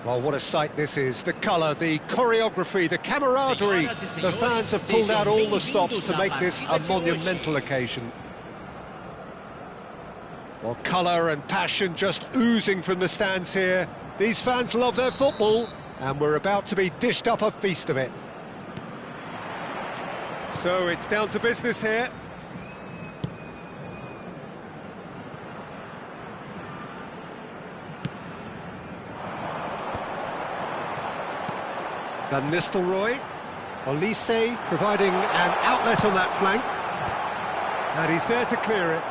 Well, what a sight this is. The colour, the choreography, the camaraderie. The fans have pulled out all the stops to make this a monumental occasion. Well, colour and passion just oozing from the stands here. These fans love their football, and we're about to be dished up a feast of it. So it's down to business here. Van Nistelrooy, Olise providing an outlet on that flank, and he's there to clear it.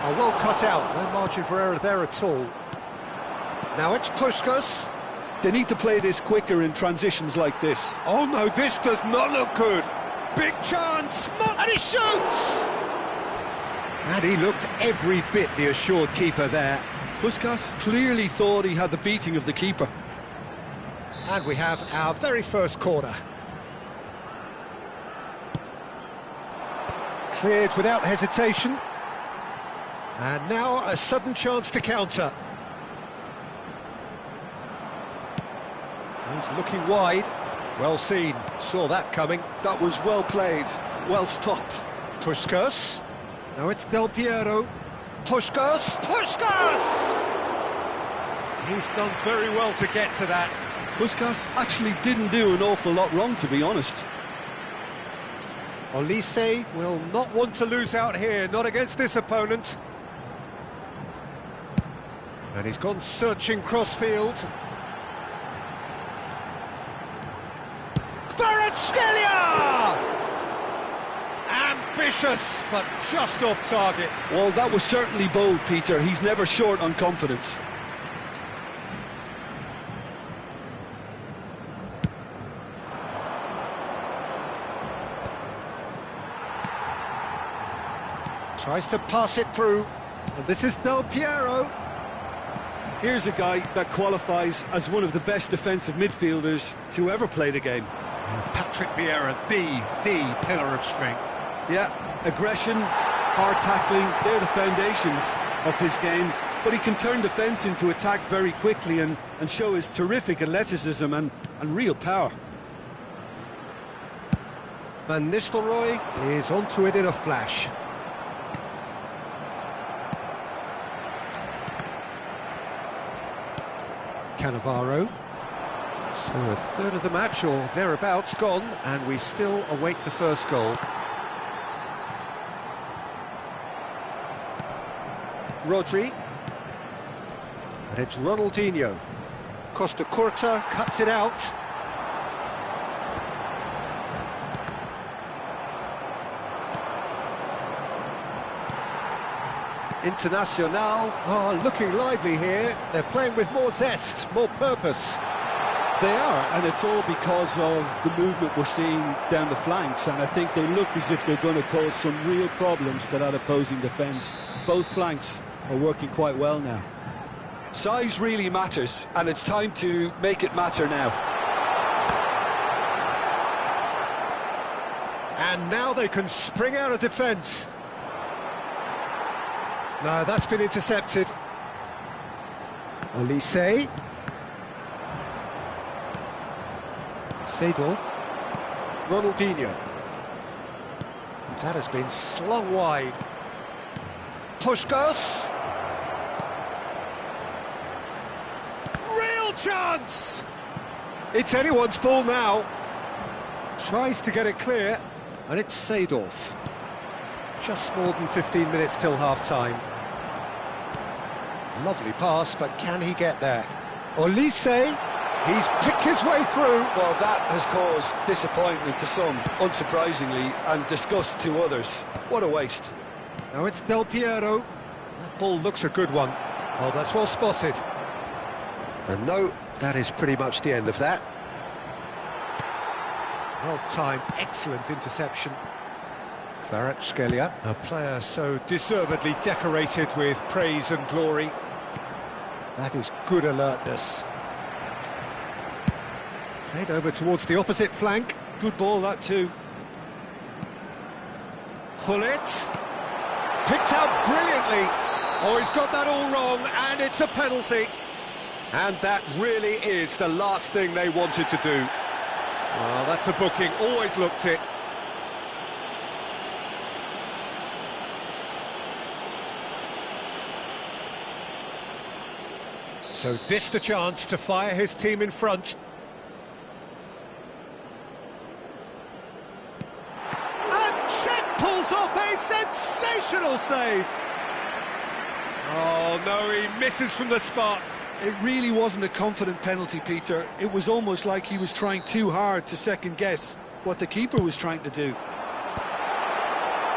Oh, well cut out, no margin for error there at all. Now it's Puskas. They need to play this quicker in transitions like this. Oh no, this does not look good. Big chance, and he shoots! And he looked every bit the assured keeper there. Puskas clearly thought he had the beating of the keeper. And we have our very first corner. Cleared without hesitation. And now a sudden chance to counter. He's looking wide. Well seen, saw that coming. That was well played, well stopped. Puskas. Now it's Del Piero. Puskas! Puskas! He's done very well to get to that. Buscar actually didn't do an awful lot wrong, to be honest. Olise will not want to lose out here, not against this opponent. And he's gone searching crossfield. Kvaratskhelia! Ambitious, but just off target. Well, that was certainly bold, Peter. He's never short on confidence. Tries to pass it through, and this is Del Piero. Here's a guy that qualifies as one of the best defensive midfielders to ever play the game. Patrick Vieira, the pillar of strength. Yeah, aggression, hard tackling, they're the foundations of his game. But he can turn defence into attack very quickly and show his terrific athleticism and real power. Van Nistelrooy is onto it in a flash. Cannavaro. So a third of the match or thereabouts gone, and we still await the first goal. Rodri. And it's Ronaldinho. Costa Curta cuts it out. Internacional are looking lively here. They're playing with more zest, more purpose. They are, and it's all because of the movement we're seeing down the flanks, and I think they look as if they're going to cause some real problems to that opposing defence. Both flanks are working quite well now. Size really matters, and it's time to make it matter now. And now they can spring out of defence. No, that's been intercepted. Olise. Seedorf. Ronaldinho. And that has been slung wide. Puskas. Real chance! It's anyone's ball now. Tries to get it clear, and it's Seedorf. Just more than 15 minutes till half-time. Lovely pass, but can he get there? Olise, he's picked his way through. Well, that has caused disappointment to some, unsurprisingly, and disgust to others. What a waste. Now it's Del Piero. That ball looks a good one. Oh, that's well spotted. And no, that is pretty much the end of that. Well timed, excellent interception. Kvaratskhelia, a player so deservedly decorated with praise and glory. That is good alertness. Played over towards the opposite flank. Good ball, that too. Hullet. Picked out brilliantly. Oh, he's got that all wrong, and it's a penalty. And that really is the last thing they wanted to do. Well, that's a booking, always looked it. So this the chance to fire his team in front. And Cech pulls off a sensational save. Oh no, he misses from the spot. It really wasn't a confident penalty, Peter. It was almost like he was trying too hard to second-guess what the keeper was trying to do.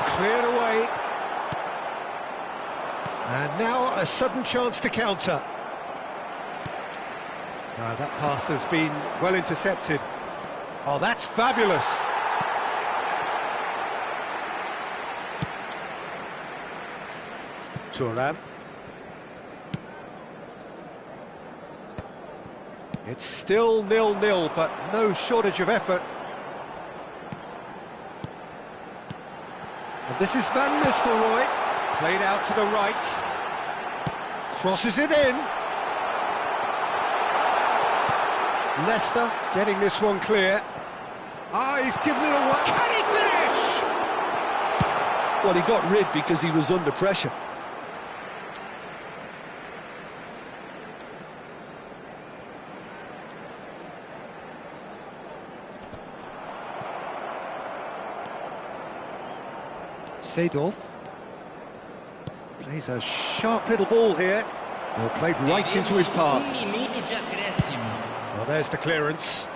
Cleared away. And now a sudden chance to counter. That pass has been well intercepted. Oh, that's fabulous. Thuram. It's still 0-0, but no shortage of effort. And this is Van Nistelrooy. Played out to the right. Crosses it in. Leicester getting this one clear. Ah, he's given it away. Can he finish? Well, he got rid because he was under pressure. Seedorf plays a sharp little ball here. Well, played right into his path. Well, there's the clearance.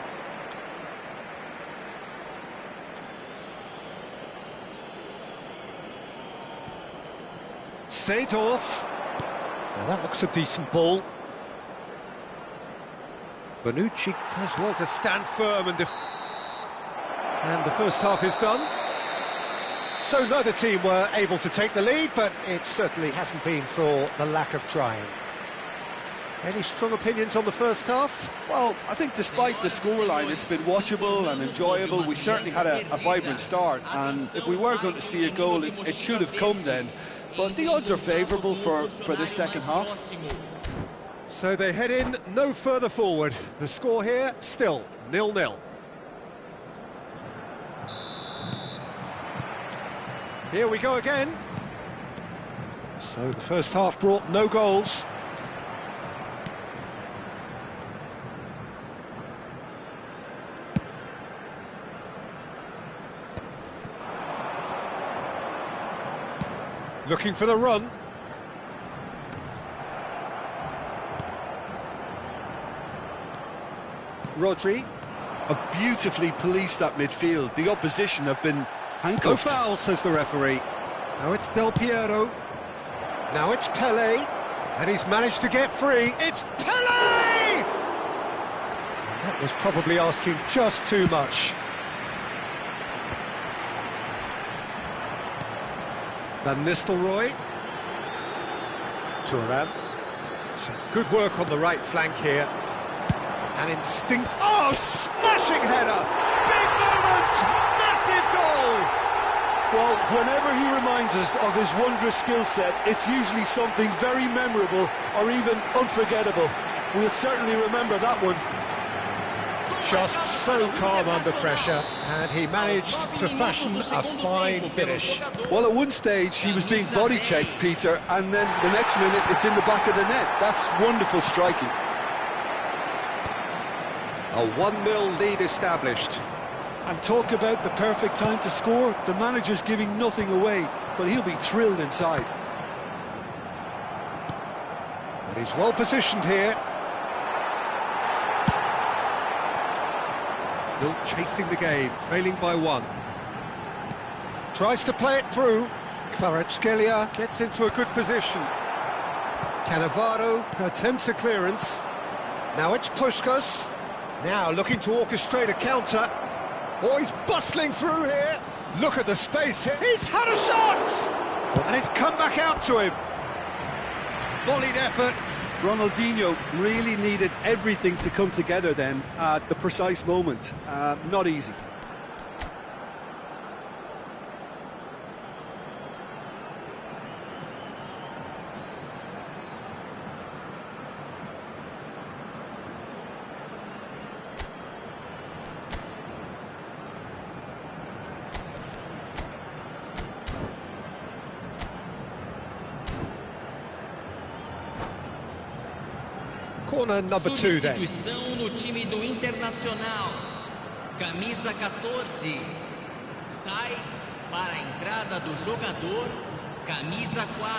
Seedorf. Now that looks a decent ball. Bonucci does well to stand firm and the first half is done. So neither team were able to take the lead, but it certainly hasn't been for the lack of trying. Any strong opinions on the first half? Well, I think despite the scoreline, it's been watchable and enjoyable. We certainly had a vibrant start, and if we were going to see a goal, it should have come then. But the odds are favourable for this second half. So they head in no further forward. The score here, still 0-0. Here we go again. So the first half brought no goals. Looking for the run. Rodri. Have beautifully policed that midfield. The opposition have been handcuffed. No foul, says the referee. Now it's Del Piero. Now it's Pelé. And he's managed to get free. It's Pelé! And that was probably asking just too much. Van Nistelrooy. Thuram. Some good work on the right flank here. An instinct. Oh, smashing header! Big moment! Massive goal! Well, whenever he reminds us of his wondrous skill set, it's usually something very memorable or even unforgettable. We'll certainly remember that one. Just so calm under pressure, and he managed to fashion a fine finish. Well, at one stage he was being body checked, Peter, and then the next minute it's in the back of the net. That's wonderful striking. A 1-0 lead established. And talk about the perfect time to score. The manager's giving nothing away, but he'll be thrilled inside. And he's well positioned here. Still chasing the game, trailing by 1. Tries to play it through. Kvaratskhelia gets into a good position. Cannavaro attempts a clearance. Now it's Puskas. Now looking to orchestrate a counter. Oh, he's bustling through here. Look at the space here. He's had a shot! And it's come back out to him. Volleyed effort. Ronaldinho really needed everything to come together then at the precise moment. Not easy. Corner number 2 then. Substituição no time do Internacional. Camisa 14. Sai para a entrada do jogador. Camisa 4.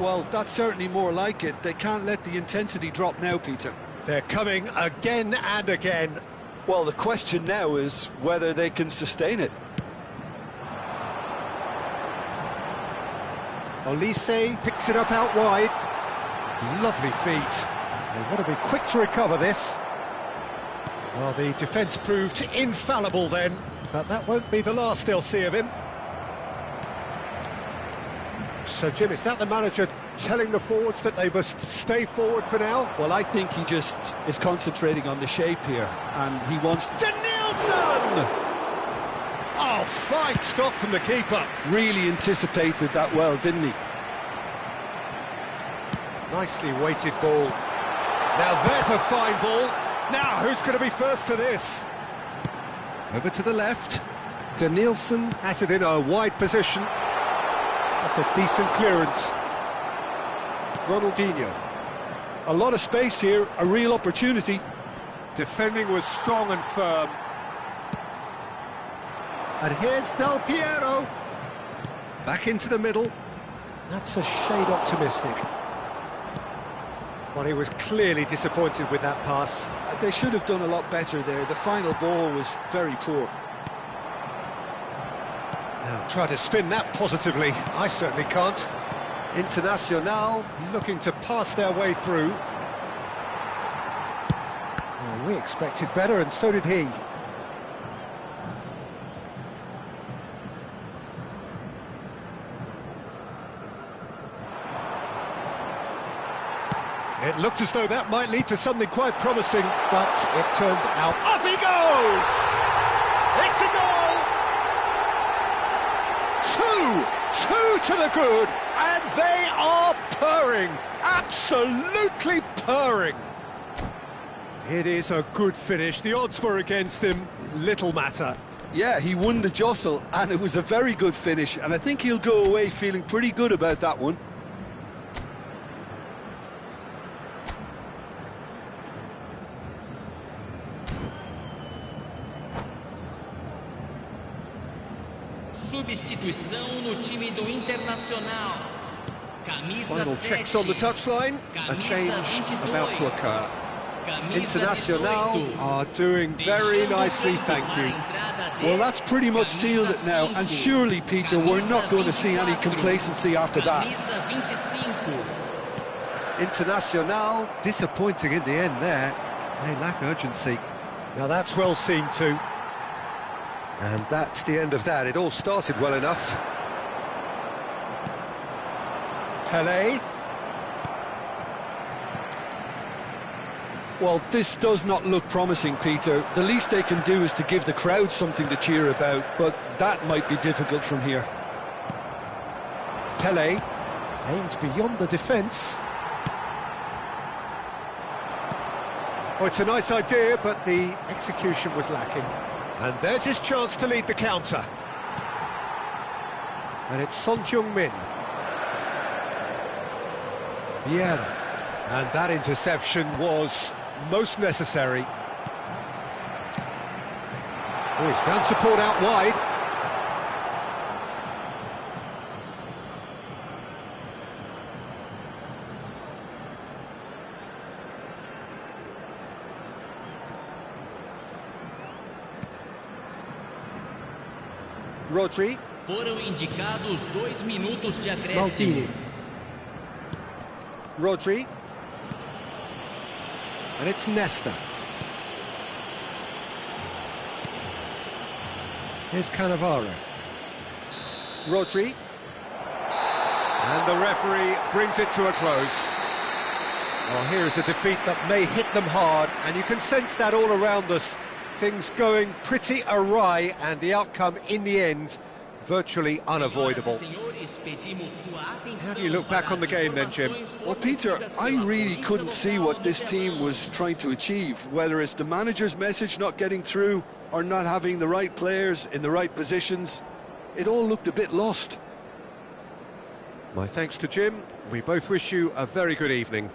Well, that's certainly more like it. They can't let the intensity drop now, Peter. They're coming again and again. Well, the question now is whether they can sustain it. Olise picks it up out wide. Lovely feet. They want to be quick to recover this. Well, the defence proved infallible then, but that won't be the last they'll see of him. So, Jim, is that the manager telling the forwards that they must stay forward for now? Well, I think he just is concentrating on the shape here, and he wants... Denilson! Oh, fine stop from the keeper. Really anticipated that well, didn't he? Nicely weighted ball. Now there's a fine ball. Now who's going to be first to this? Over to the left. Danielson has it in a wide position. That's a decent clearance. Ronaldinho. A lot of space here, a real opportunity. Defending was strong and firm. And here's Del Piero. Back into the middle. That's a shade optimistic. Well, he was clearly disappointed with that pass. They should have done a lot better there. The final ball was very poor. Now, try to spin that positively. I certainly can't. Internacional looking to pass their way through. Well, we expected better, and so did he. It looked as though that might lead to something quite promising, but it turned out... Up he goes! It's a goal! Two to the good, and they are purring, absolutely purring. It is a good finish. The odds were against him, little matter. Yeah, he won the jostle, and it was a very good finish, and I think he'll go away feeling pretty good about that one. Substituição no time do Internacional. Camisa Final checks on the touchline. A change about to occur. Internacional are doing very nicely, thank you. Well, that's pretty much sealed it now, and surely, Peter, we're not going to see any complacency after that. Internacional disappointing in the end there. They lack urgency. Now that's well seen too. And that's the end of that. It all started well enough. Pelé. Well, this does not look promising, Peter. The least they can do is to give the crowd something to cheer about, but that might be difficult from here. Pelé aimed beyond the defence. Oh, it's a nice idea, but the execution was lacking. And there's his chance to lead the counter. And it's Son Heung-min. Yeah. And that interception was most necessary. Oh, he's found support out wide. Rodri. Foram indicados 2 minutos de acréscimo. Maldini. Rodri. And it's Nesta. Here's Cannavaro. Rodri. And the referee brings it to a close. Well, here is a defeat that may hit them hard, and you can sense that all around us. Things going pretty awry, and the outcome in the end virtually unavoidable. How do you look back on the game then, Jim? Well, Peter, I really couldn't see what this team was trying to achieve, whether it's the manager's message not getting through or not having the right players in the right positions. It all looked a bit lost. My thanks to Jim. We both wish you a very good evening.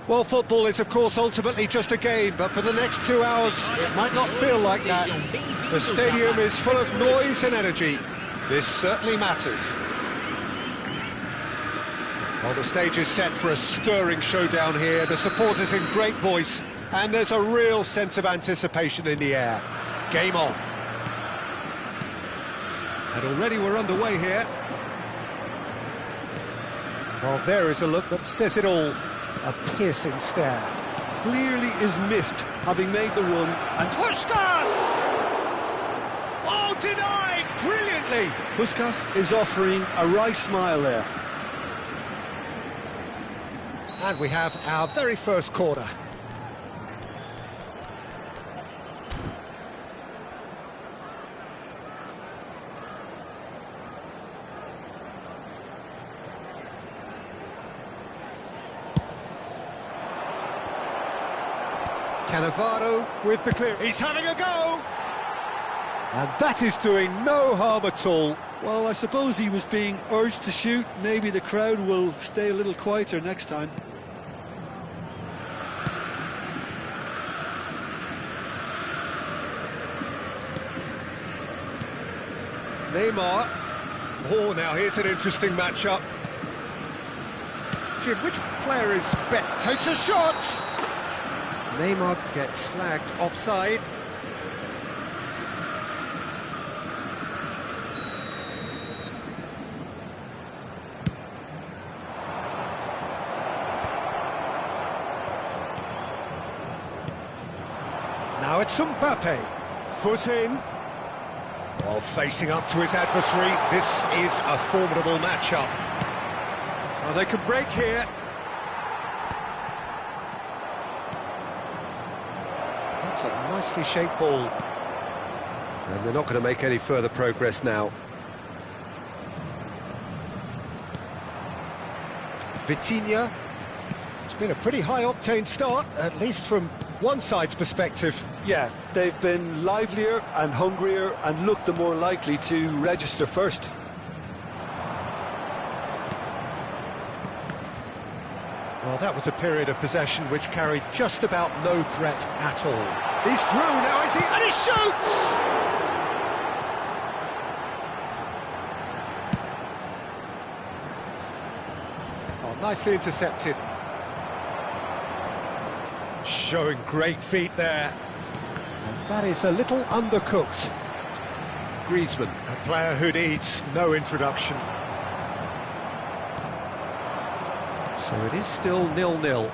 Well, football is, of course, ultimately just a game, but for the next 2 hours, it might not feel like that. The stadium is full of noise and energy. This certainly matters. Well, the stage is set for a stirring showdown here. The supporters in great voice, and there's a real sense of anticipation in the air. Game on. And already we're underway here. Well, there is a look that says it all. A piercing stare. Clearly is miffed, having made the run, and Puskas! Oh, denied! Brilliantly! Puskas is offering a wry smile there. And we have our very first corner. Cannavaro with the clear. He's having a go! And that is doing no harm at all. Well, I suppose he was being urged to shoot. Maybe the crowd will stay a little quieter next time. Neymar. Oh, now here's an interesting matchup. Jim, which player is better? Takes a shot! Neymar gets flagged offside. Now it's Mbappe. Foot in. While facing up to his adversary, this is a formidable matchup. Well, they can break here. That's a nicely shaped ball. And they're not going to make any further progress now. Vitinha. It's been a pretty high-octane start, at least from one side's perspective. Yeah, they've been livelier and hungrier and looked the more likely to register first. Well, that was a period of possession which carried just about no threat at all. He's through now, is he? And he shoots! Oh, nicely intercepted. Showing great feet there. And that is a little undercooked. Griezmann, a player who needs no introduction. So it is still 0-0.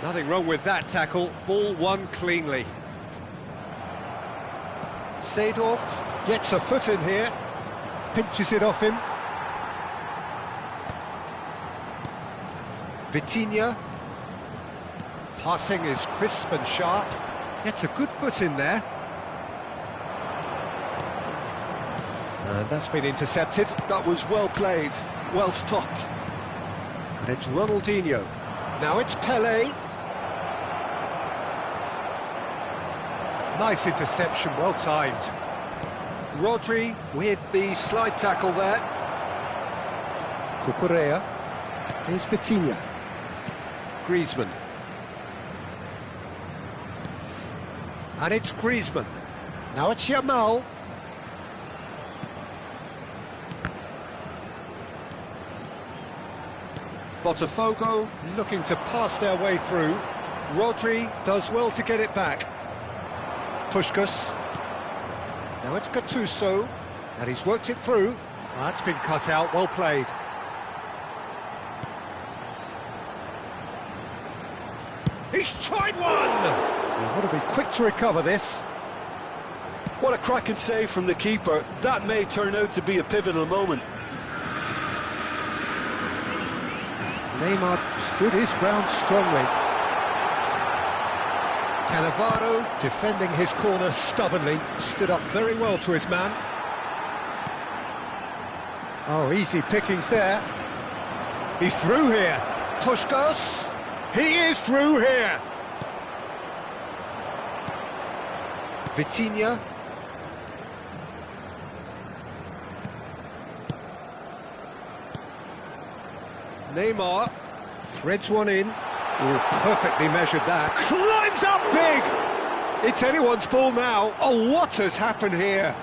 Nothing wrong with that tackle. Ball won cleanly. Seedorf gets a foot in here. Pinches it off him. Vitinha. Passing is crisp and sharp. Gets a good foot in there. And that's been intercepted. That was well played, well stopped. And it's Ronaldinho. Now it's Pelé. Nice interception, well timed. Rodri with the slide tackle there. Cucurella. Here's Vitinha. Griezmann. And it's Griezmann. Now it's Yamal. Botafogo looking to pass their way through. Rodri does well to get it back. Puskas. Now it's Gattuso. And he's worked it through. That's been cut out, well played. He's tried one! He'll want to be quick to recover this. What a cracking save from the keeper. That may turn out to be a pivotal moment. Neymar stood his ground strongly. Cannavaro, defending his corner stubbornly, stood up very well to his man. Oh, easy pickings there. He's through here. Puskas, he is through here. Vitinha. Neymar threads one in. Oh, perfectly measured that. Climbs up big! It's anyone's ball now. Oh, what has happened here?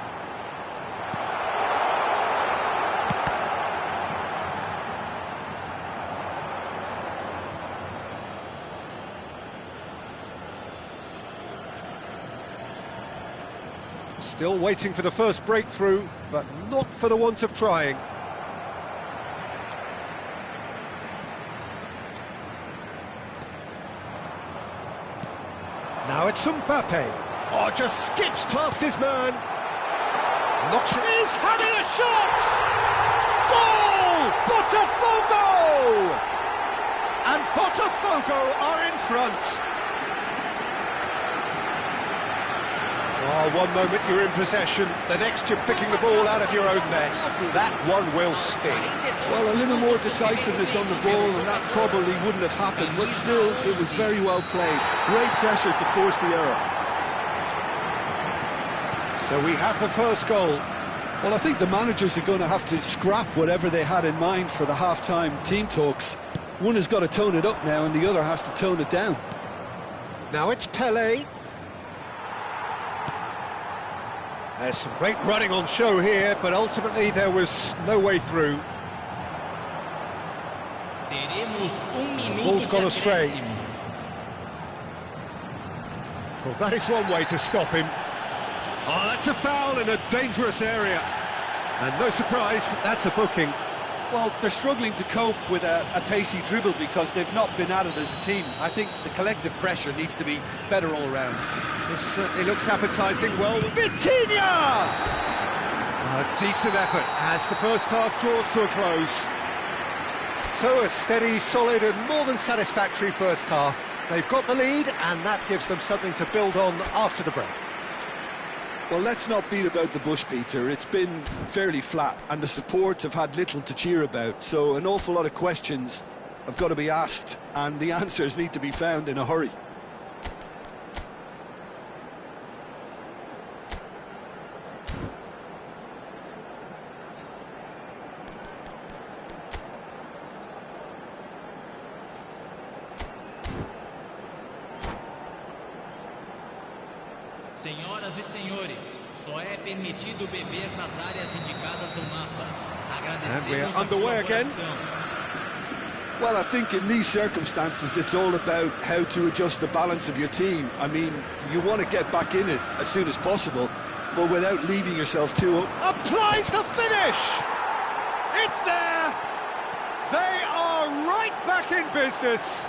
Still waiting for the first breakthrough, but not for the want of trying. Now it's Mbappe. Oh, just skips past his man. Knocks it. He's having a shot! Goal! Botafogo! And Botafogo are in front. Oh, one moment you're in possession, the next you're picking the ball out of your own net. That one will sting. Well, a little more decisiveness on the ball, and that probably wouldn't have happened, but still, it was very well played. Great pressure to force the error. So we have the first goal. Well, I think the managers are going to have to scrap whatever they had in mind for the half-time team talks. One has got to tone it up now, and the other has to tone it down. Now it's Pelé. There's some great running on show here, but ultimately there was no way through. Ball's gone astray. Well, that is one way to stop him. Oh, that's a foul in a dangerous area. And no surprise, that's a booking. Well, they're struggling to cope with a pacey dribble because they've not been at it as a team. I think the collective pressure needs to be better all round. This certainly looks appetising. Well, Vitinha! A decent effort as the first half draws to a close. So a steady, solid and more than satisfactory first half. They've got the lead and that gives them something to build on after the break. Well, let's not beat about the bush, Peter. It's been fairly flat, and the support have had little to cheer about, so an awful lot of questions have got to be asked, and the answers need to be found in a hurry. Senhoras e senhores, só é permitido beber nas áreas indicadas no mapa. And we're underway again. Well, I think in these circumstances it's all about how to adjust the balance of your team. I mean, you want to get back in it as soon as possible, but without leaving yourself too... Applies the finish! It's there! They are right back in business!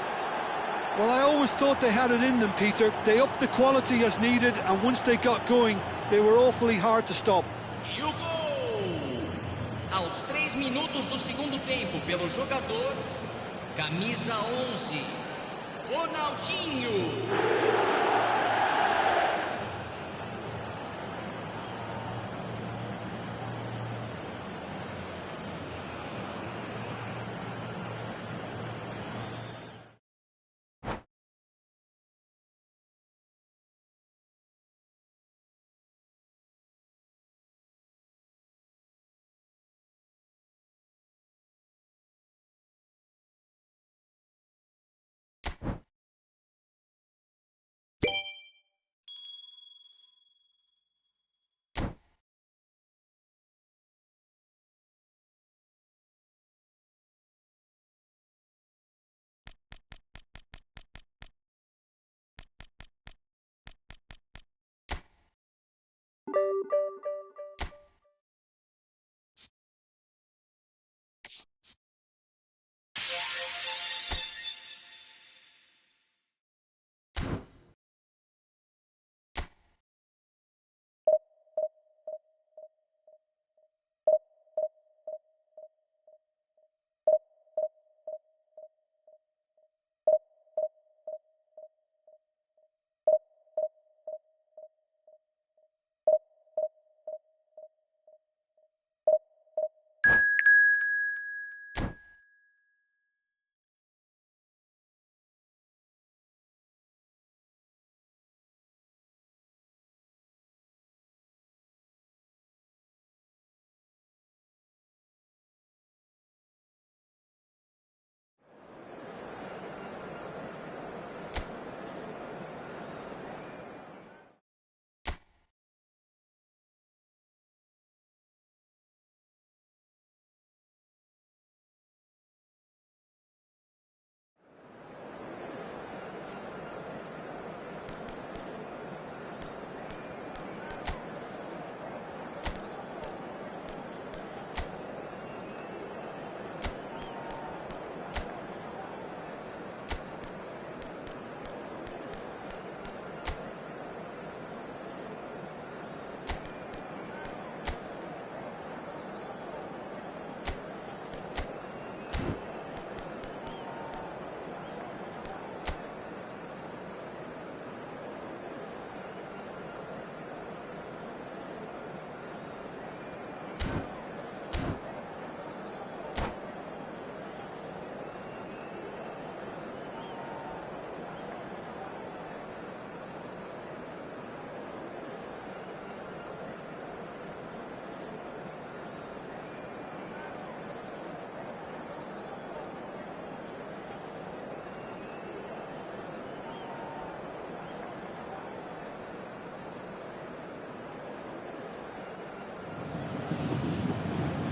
Well, I always thought they had it in them, Peter. They upped the quality as needed, and once they got going, they were awfully hard to stop. E o gol! Aos 3 minutos do segundo tempo, pelo jogador, camisa 11, Ronaldinho.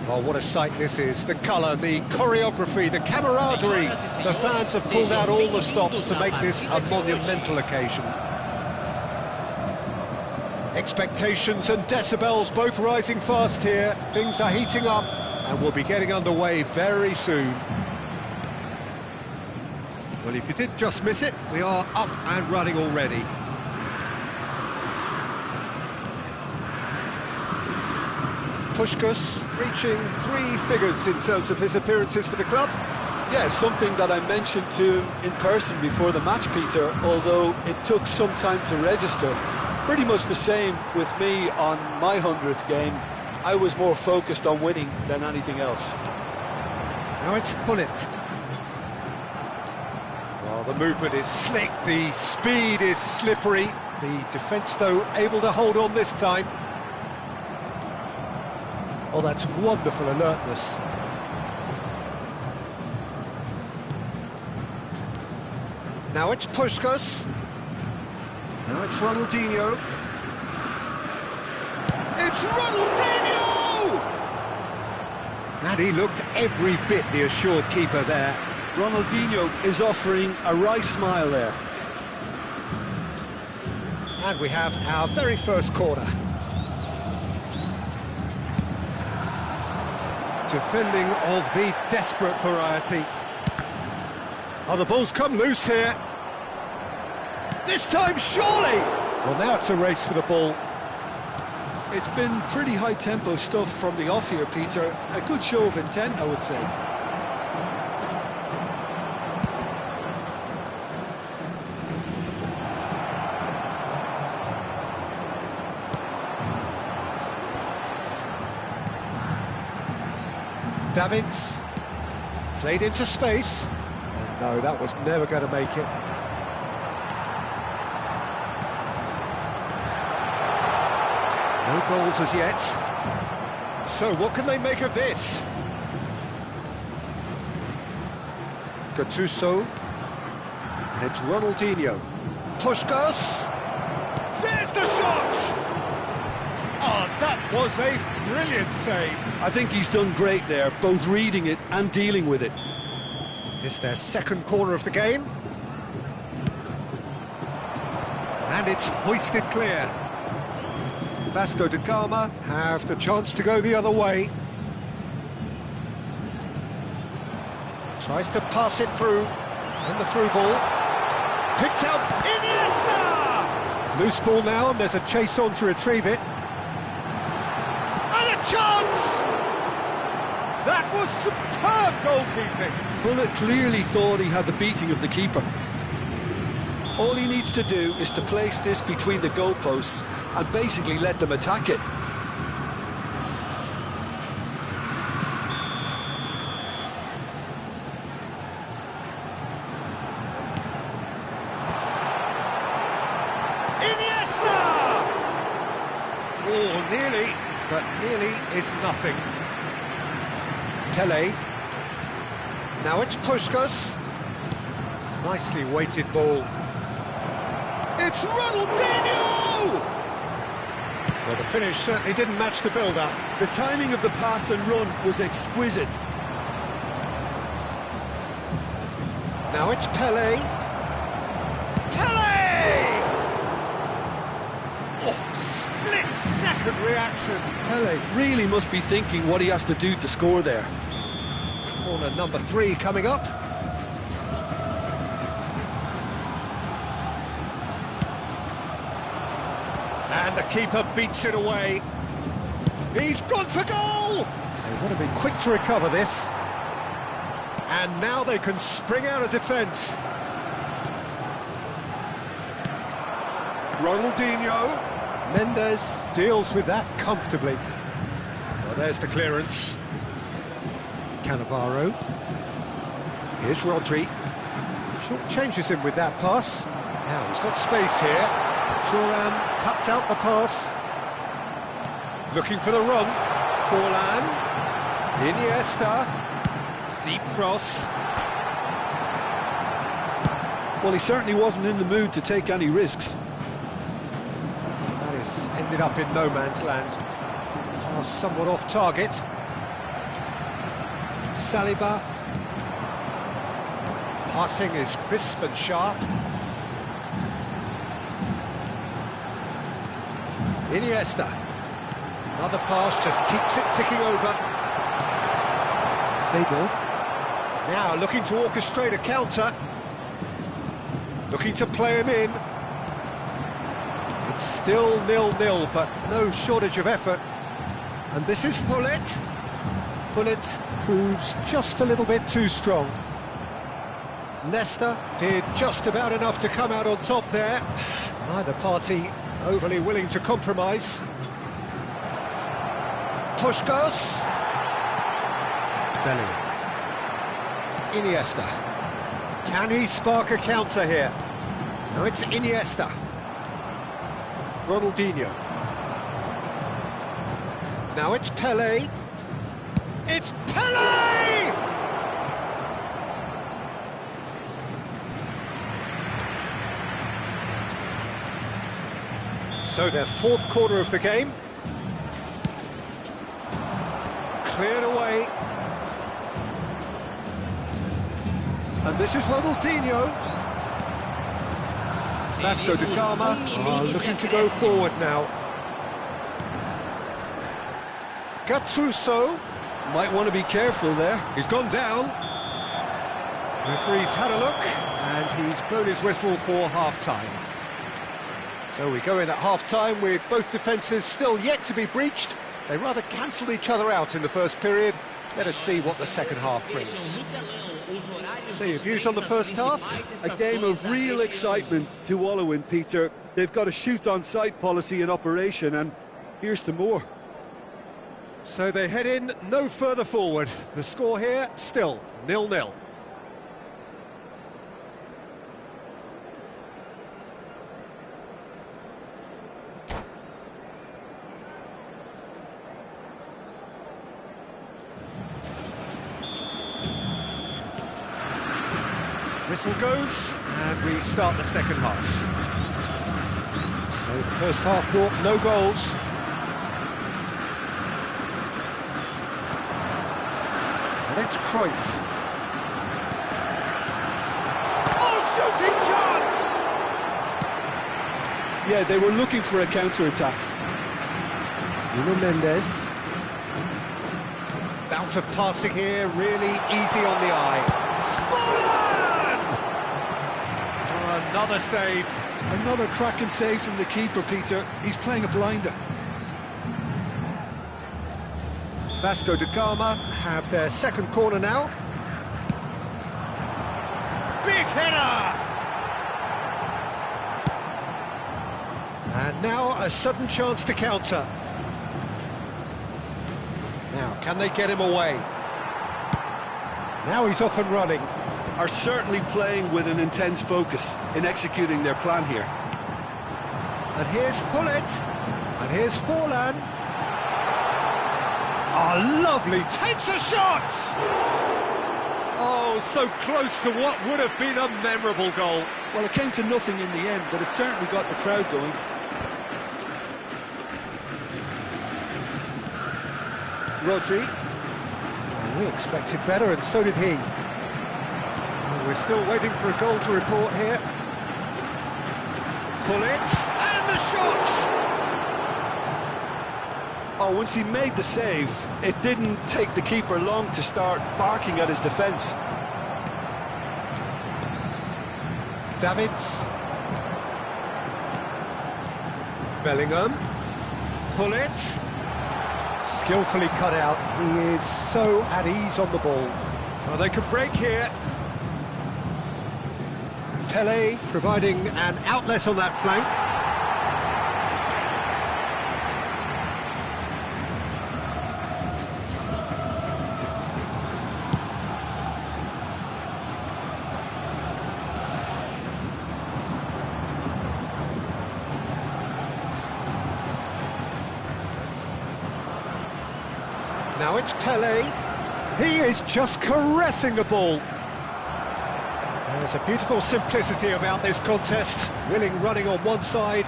Oh, what a sight this is. The colour, the choreography, the camaraderie. The fans have pulled out all the stops to make this a monumental occasion. Expectations and decibels both rising fast here. Things are heating up and we'll be getting underway very soon. Well, if you did just miss it, we are up and running already. Puskas reaching 3 figures in terms of his appearances for the club. Yeah, something that I mentioned to him in person before the match, Peter, although it took some time to register. Pretty much the same with me on my 100th game. I was more focused on winning than anything else. Now it's Hullet. Well, the movement is slick, the speed is slippery. The defence, though, able to hold on this time. Oh, that's wonderful alertness. Now it's Puskas. Now it's Ronaldinho. It's Ronaldinho! And he looked every bit the assured keeper there. Ronaldinho is offering a right smile there. And we have our very first corner. Defending of the desperate variety. Oh, the ball's come loose here. This time, surely! Well, now it's a race for the ball. It's been pretty high-tempo stuff from the off here, Peter. A good show of intent, I would say. Davids played into space, and no, that was never going to make it. No goals as yet. So what can they make of this? Gattuso, and it's Ronaldinho. Puskas, there's the shot! Oh, that was a brilliant save. I think he's done great there, both reading it and dealing with it. It's their second corner of the game. And it's hoisted clear. Vasco da Gama have the chance to go the other way. Tries to pass it through. And the through ball. Picked out Iniesta! Loose ball now, and there's a chase on to retrieve it. And a chance! That was superb goalkeeping. Hullet clearly thought he had the beating of the keeper. All he needs to do is to place this between the goalposts and basically let them attack it. Iniesta! Oh, nearly, but nearly is nothing. Pele. Now it's Puskas. Nicely weighted ball. It's Ronaldinho! Well, the finish certainly didn't match the build-up. The timing of the pass and run was exquisite. Now it's Pele. Pele! Oh, split-second reaction. Pele really must be thinking what he has to do to score there. Corner number 3 coming up. And the keeper beats it away. He's gone for goal! They want to be quick to recover this. And now they can spring out of defence. Ronaldinho. Mendes deals with that comfortably. Well, there's the clearance. Cannavaro. Here's Rodri. Short changes him with that pass. Now he's got space here. Thuram cuts out the pass. Looking for the run. Forlan. Iniesta. Deep cross. Well, he certainly wasn't in the mood to take any risks. That is ended up in no man's land. Pass somewhat off target. Saliba. Passing is crisp and sharp. Iniesta. Another pass just keeps it ticking over. Seedorf. Now looking to orchestrate a counter. Looking to play him in. It's still 0-0, but no shortage of effort. And this is Gullit. Gullit proves just a little bit too strong. Nesta did just about enough to come out on top there. Neither party overly willing to compromise. Puskás. Bellingham. Iniesta. Can he spark a counter here? No, it's Iniesta. Ronaldinho. Now it's Pelé. It's Pelé! So their fourth quarter of the game. Cleared away. And this is Ronaldinho. Vasco da Gama looking to go forward now. Gattuso. Might want to be careful there. He's gone down. Referee's had a look, and he's blown his whistle for half-time. So we go in at half-time with both defences still yet to be breached. They rather cancelled each other out in the first period. Let us see what the second half brings. So your views on the first half? A game of real excitement to wallow in, Peter. They've got a shoot-on-sight policy in operation, and here's to more. So they head in no further forward. The score here, still 0-0. Whistle goes, and we start the second half. So the first half brought no goals. And it's Cruyff. Oh, shooting chance! Yeah, they were looking for a counter-attack. Nuno Mendes. Bout of passing here, really easy on the eye. Another save. Another cracking save from the keeper, Peter. He's playing a blinder. Vasco da Gama have their second corner now. Big header! And now a sudden chance to counter. Now, can they get him away? Now he's off and running. Are certainly playing with an intense focus in executing their plan here. And here's Gullit. And here's Forlan. Oh, lovely, takes a shot! Oh, so close to what would have been a memorable goal. Well, it came to nothing in the end, but it certainly got the crowd going. Rodri. We expected better, and so did he. We're still waiting for a goal to report here. Gullit, and the shot! Oh, once he made the save, it didn't take the keeper long to start barking at his defence. Davids. Bellingham. Gullit. Skillfully cut out. He is so at ease on the ball. Well, they could break here. Pelé providing an outlet on that flank. Now it's Pelé. He is just caressing the ball. There's a beautiful simplicity about this contest. Willing running on one side,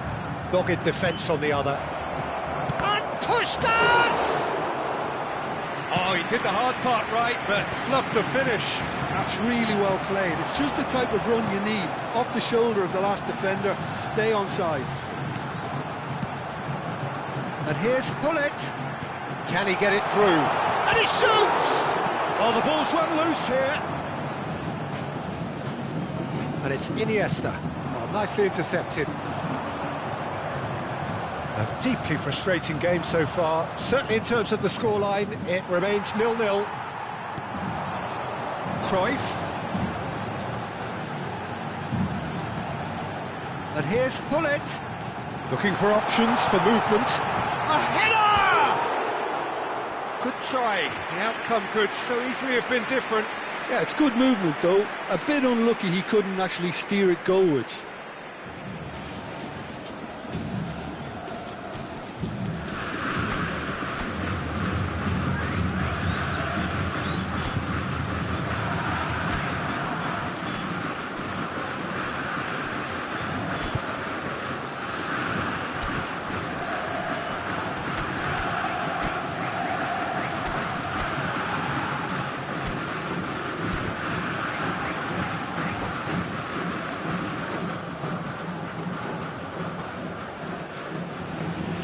dogged defence on the other. And Puskás! Oh, he did the hard part right, but fluffed the finish. That's really well played. It's just the type of run you need. Off the shoulder of the last defender, stay onside. And here's Hullet. Can he get it through? And he shoots! Oh, the ball's run loose here. And it's Iniesta. Oh, nicely intercepted. A deeply frustrating game so far. Certainly in terms of the scoreline, it remains 0-0. Cruyff. And here's Hullet. Looking for options for movement. A header! Good try. The outcome could so easily have been different. Yeah, it's good movement though. A bit unlucky he couldn't actually steer it goalwards.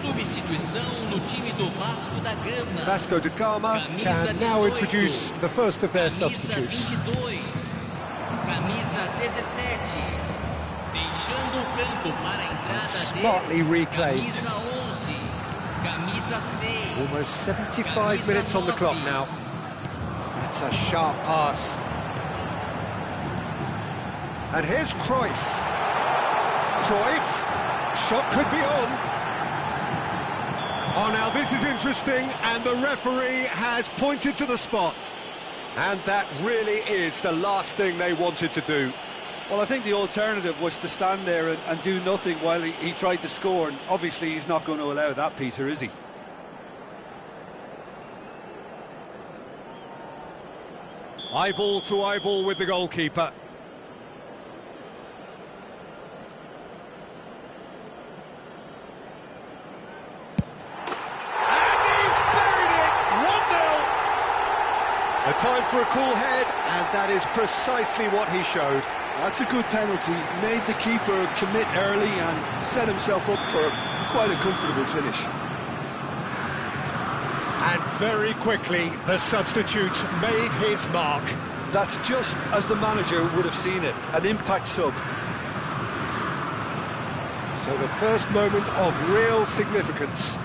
Substituição no time do Vasco da Gama. Vasco da Gama can now introduce the first of their substitutes. Camisa 22, camisa 17, deixando o campo para a entrada Smartly reclaimed. Camisa 11, camisa 6. Almost 75 minutes on the clock now. That's a sharp pass. And here's Cruyff. Cruyff. Shot could be on. Oh, now this is interesting, and the referee has pointed to the spot. And that really is the last thing they wanted to do. Well, I think the alternative was to stand there and do nothing while he tried to score, and obviously he's not going to allow that, Peter, is he? Eyeball to eyeball with the goalkeeper. A time for a cool head, and that is precisely what he showed. That's a good penalty. Made the keeper commit early and set himself up for quite a comfortable finish. And very quickly, the substitute made his mark. That's just as the manager would have seen it, an impact sub. So the first moment of real significance.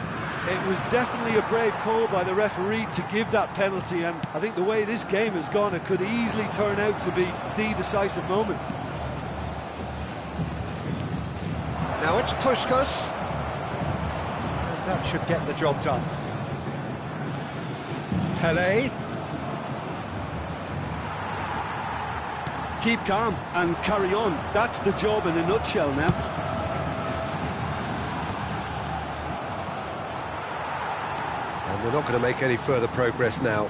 It was definitely a brave call by the referee to give that penalty, and I think the way this game has gone, it could easily turn out to be the decisive moment. Now it's Puskas, and that should get the job done. Pelé. Keep calm and carry on. That's the job in a nutshell now. And they're not going to make any further progress now.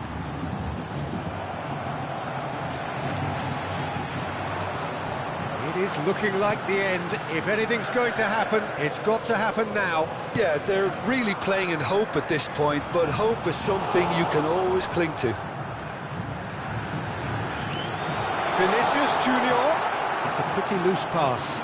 It is looking like the end. If anything's going to happen, it's got to happen now. Yeah, they're really playing in hope at this point, but hope is something you can always cling to. Vinicius Junior. It's a pretty loose pass.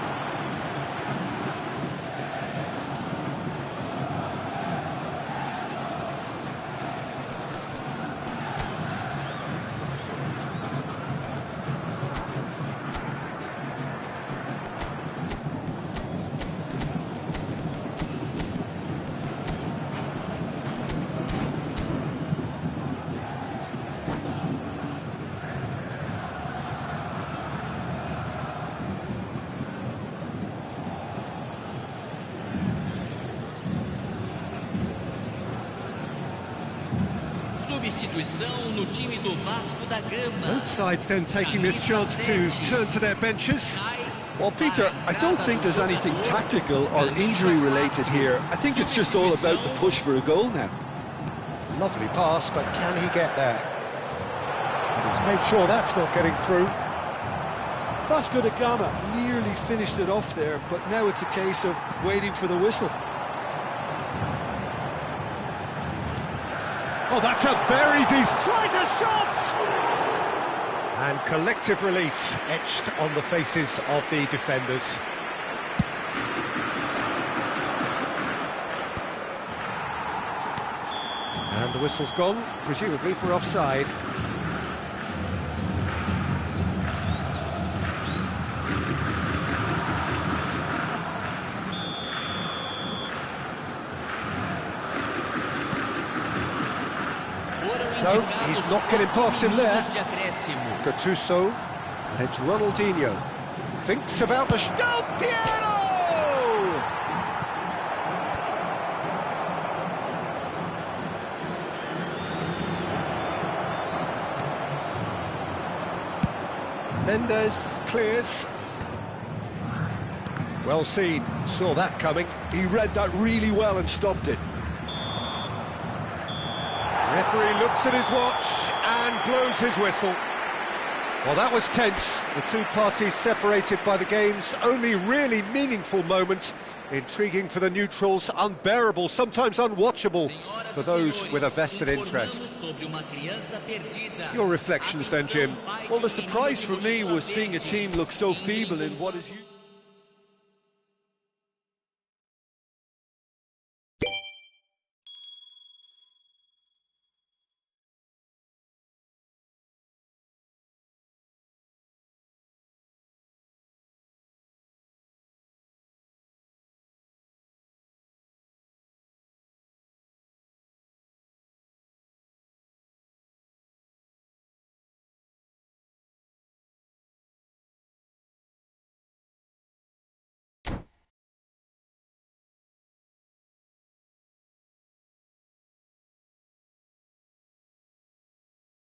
Substituição no time do Vasco da Gama. Both sides then taking this chance to turn to their benches. Well, Peter, I don't think there's anything tactical or injury-related here. I think it's just all about the push for a goal now. Lovely pass, but can he get there? And he's made sure that's not getting through. Vasco da Gama nearly finished it off there, but now it's a case of waiting for the whistle. Oh, that's a very decent... Tries a shot! And collective relief etched on the faces of the defenders. And the whistle's gone, presumably for offside. No, he's not getting past him there. Gattuso, and it's Ronaldinho. Thinks about the... Del Piero! Mendes clears. Well seen, saw that coming. He read that really well and stopped it. Referee looks at his watch and blows his whistle. Well, that was tense. The two parties separated by the game's only really meaningful moment. Intriguing for the neutrals, unbearable, sometimes unwatchable for those with a vested interest. Your reflections then, Jim? Well, the surprise for me was seeing a team look so feeble in what is...